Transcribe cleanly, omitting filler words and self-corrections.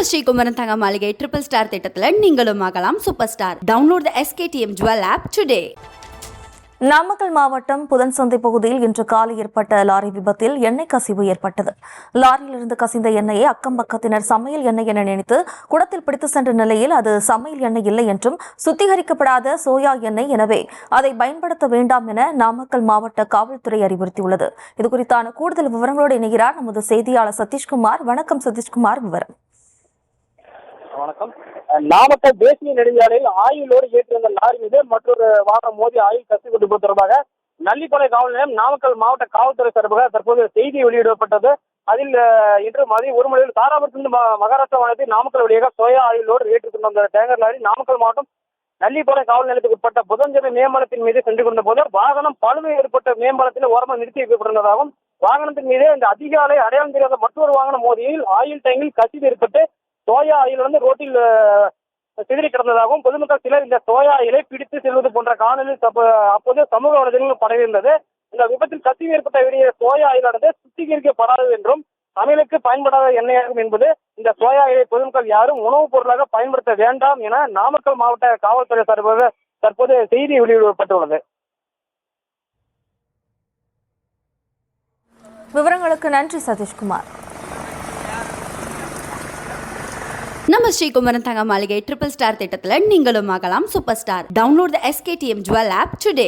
நம்ம ஸ்ரீகுமரன் தங்க மாளிகை ட்ரிபிள் ஸ்டார் திட்டத்தில் நீங்களும் ஆகலாம் super star. Download the SKTM jewel app today. Namakkal மாவட்டம் புதன்சந்தை பகுதியில் இன்று காலை ஏற்பட்ட லாரி விபத்தில் எண்ணெய் கசிவு ஏற்பட்டது. லாரியிலிருந்து கசிந்த எண்ணெயை அக்கம் பக்கத்தினர் சமையல் எண்ணெய் என நினைத்து குடத்தில் பிடித்து சென்ற நிலையில் அது சமையல் எண்ணெய் இல்லை என்றும் சுத்திகரிக்கப்படாத சோயா எண்ணெய், எனவே அதை பயன்படுத்த வேண்டாம் என நாமக்கல் மாவட்ட காவல்துறை அறிவுறுத்தியுள்ளது. இதுகுறித்தான கூடுதல் விவரங்களோடு இணைகிறார் நமது செய்தியாளர் சதீஷ்குமார். வணக்கம் சதீஷ்குமார், விவரம். வணக்கம். நாமக்கல் தேசிய நெடுஞ்சாலையில் ஆயிலோடு ஏற்றி வந்த லாரி மீது மற்றொரு வாகனம் மோதி ஆயில் கசிவு விபத்து தொடர்பாக நல்லிப்பாளைய காவல் நிலையம் நாமக்கல் மாவட்ட காவல்துறை சார்பாக தற்போது செய்தி வெளியிடப்பட்டது. அதில் இன்று மதியம் 1 மணியில் தாராபுரத்திலிருந்து மகாராஷ்டிரா மாநிலத்தில் நாமக்கல் வழியாக சோயா ஆயிலோடு ஏற்றி கொண்டு வந்த டேங்கர் லாரி நாமக்கல் மாவட்டம் நல்லிப்பாளைய காவல் நிலையத்துக்கு உட்பட்ட புதஞ்சனை மேம்பாலத்தின் மீது சென்று கொண்ட போது வாகனம் பழுது ஏற்பட்ட மேம்பாலத்தில் ஓரமாக நிறுத்தி வைக்கப்பட்டிருந்ததாகவும் வாகனத்தின் மீது இந்த அதிகாலை அடையாளம் தெரியாத மற்றொரு வாகனம் மோதியில் ஆயில் டேங்கில் கசிவு ஏற்பட்டு சோயா ஆயில் வந்து ரோட்டில் சிதறி கிடந்ததாகவும் பொதுமக்கள் சிலர் இந்த சோயா ஆயிலை பிடித்து செல்வது போன்ற காணொலி அப்போது சமூக வலைதளங்களில் பரவியிருந்தது. இந்த விபத்தில் கசிவு ஏற்பட்ட சோயா ஆயிலானது சுத்திகரிக்கப்படாதது என்றும் சமையலுக்கு பயன்படாத எண்ணெயாகும் என்பது இந்த சோயா ஆயிலை பொதுமக்கள் யாரும் உணவுப் பொருளாக பயன்படுத்த வேண்டாம் என நாமக்கல் மாவட்ட காவல்துறை சார்பாக தற்போது செய்தி வெளியிடப்பட்டுள்ளது. விவரங்களுக்கு நன்றி சதீஷ்குமார். நம்ம ஸ்ரீகுமரன் தங்க மாளிகை ட்ரிபிள் ஸ்டார் திட்டத்தில் நீங்களும் ஆகலாம் super star. Download the SKTM jewel app today.